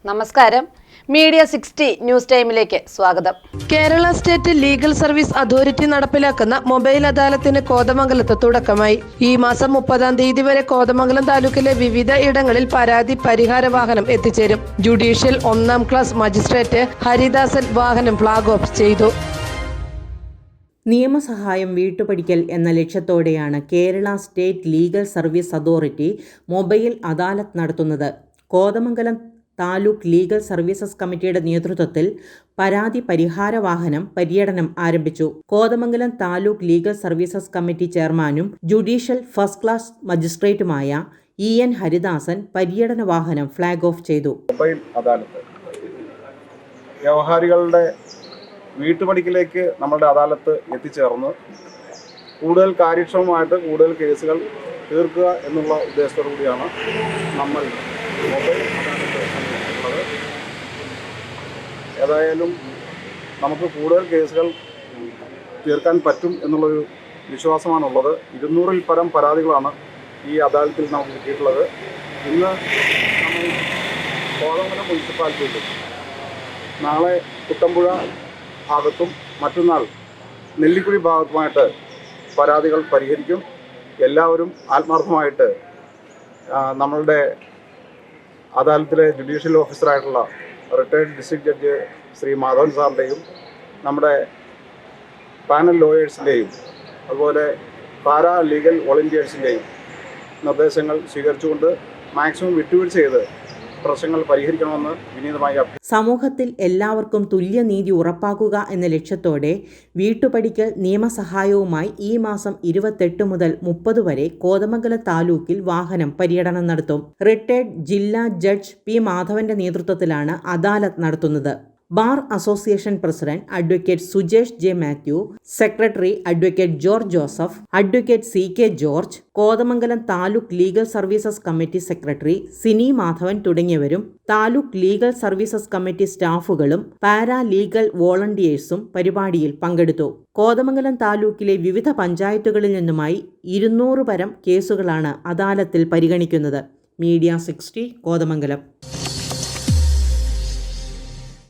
നമസ്കാരം. Media 60 news ടൈമിലേക്ക് സ്വാഗതം. Kerala state legal service authority നടപ്പിലാക്കുന്ന മൊബൈൽ അദാലത്തിന് കോതമംഗലത്ത് തുടക്കമായി. ഈ മാസം 30-ാം തീയതി വരെ കോതമംഗലം താലൂക്കിലെ വിവിധ ഇടങ്ങളിൽ പരാതി പരിഹാര വാഹനം എത്തിച്ചേരും. ജുഡീഷ്യൽ 1-ാം ക്ലാസ് മജിസ്ട്രേറ്റ് ഹരിദാസൻ വാഹനം ഫ്ളാഗ് ഓഫ് ചെയ്തു. നിയമസഹായം വീട്ടുപടിക്കൽ എന്ന ലക്ഷ്യത്തോടെയാണ് Kerala state legal service authority mobile adalat നടത്തുന്നത്. കോതമംഗലം താലൂക്ക് ലീഗൽ സർവീസസ് കമ്മിറ്റിയുടെ നേതൃത്വത്തിൽ പരാതി പരിഹാര വാഹനം പര്യടനം ആരംഭിച്ചു. Kothamangalam taluk legal services committee ചെയർമാനും ജുഡീഷ്യൽ ഫസ്റ്റ് ക്ലാസ് മജിസ്ട്രേറ്റുമായ EN ഹരിദാസൻ പര്യടന വാഹനം ഫ്ളാഗ് ഓഫ് ചെയ്തു. മൊബൈൽ അദാലത്ത് വ്യവഹാരികളുടെ വീട്ടുപടിക്കലേക്ക് നമ്മളുടെ അദാലത്ത് എത്തിച്ചേർന്ന് കൂടുതൽ കാര്യക്ഷമമായിട്ട് കൂടുതൽ കേസുകൾ തീർക്കുക എന്നുള്ള ഉദ്ദേശത്തോടു കൂടിയാണ് നമ്മൾ മൊബൈൽ അദാലത്ത് സംഘടിപ്പിച്ചിട്ടുള്ളത്. ഏതായാലും നമുക്ക് കൂടുതൽ കേസുകൾ തീർക്കാൻ പറ്റും എന്നുള്ളൊരു വിശ്വാസമാണുള്ളത്. 200-ൽ പരം പരാതികളാണ് ഈ അദാലത്തിൽ നമുക്ക് കിട്ടിയിട്ടുള്ളത്. ഇന്ന് നമ്മൾ കോതമംഗലം മുനിസിപ്പാലിറ്റിയിലും നാളെ കുട്ടമ്പുഴ ഭാഗത്തും മറ്റന്നാൾ നെല്ലിക്കുഴി ഭാഗത്തുമായിട്ട് പരാതികൾ പരിഹരിക്കും. എല്ലാവരും ആത്മാർത്ഥമായിട്ട് നമ്മളുടെ അദാലത്തിലെ ജുഡീഷ്യൽ ഓഫീസറായിട്ടുള്ള retired district judge Shri Madhavan സാറിൻ്റെയും നമ്മുടെ പാനൽ ലോയേഴ്സിൻ്റെയും അതുപോലെ പാരാ ലീഗൽ വോളണ്ടിയേഴ്സിൻ്റെയും നിർദ്ദേശങ്ങൾ സ്വീകരിച്ചുകൊണ്ട് മാക്സിമം വിട്ടുവീഴ്ച ചെയ്ത് പ്രശ്നങ്ങൾ പരിഹരിക്കണമെന്ന് വിനീതമായി സമൂഹത്തിൽ എല്ലാവർക്കും തുല്യനീതി ഉറപ്പാക്കുക എന്ന ലക്ഷ്യത്തോടെ വീട്ടുപടിക്കൽ നിയമസഹായവുമായി ഈ മാസം 28 മുതൽ 30 വരെ കോതമംഗലം താലൂക്കിൽ വാഹനം പര്യടനം നടത്തും. റിട്ടയർഡ് ജില്ലാ ജഡ്ജ് P. മാധവന്റെ നേതൃത്വത്തിലാണ് അദാലത്ത് നടത്തുന്നത്. Bar association president advocate Sujesh J. Mathew, secretary advocate George Joseph, advocate CK George, Kothamangalam taluk legal services committee secretary Sini Madhavan തുടങ്ങിയവരും താലൂക്ക് ലീഗൽ സർവീസസ് കമ്മിറ്റി സ്റ്റാഫുകളും പാരാ ലീഗൽ വോളണ്ടിയേഴ്സും പരിപാടിയിൽ പങ്കെടുത്തു. കോതമംഗലം താലൂക്കിലെ വിവിധ പഞ്ചായത്തുകളിൽ നിന്നുമായി 200 പരം കേസുകളാണ് അദാലത്തിൽ പരിഗണിക്കുന്നത്. മീഡിയ 60 കോതമംഗലം.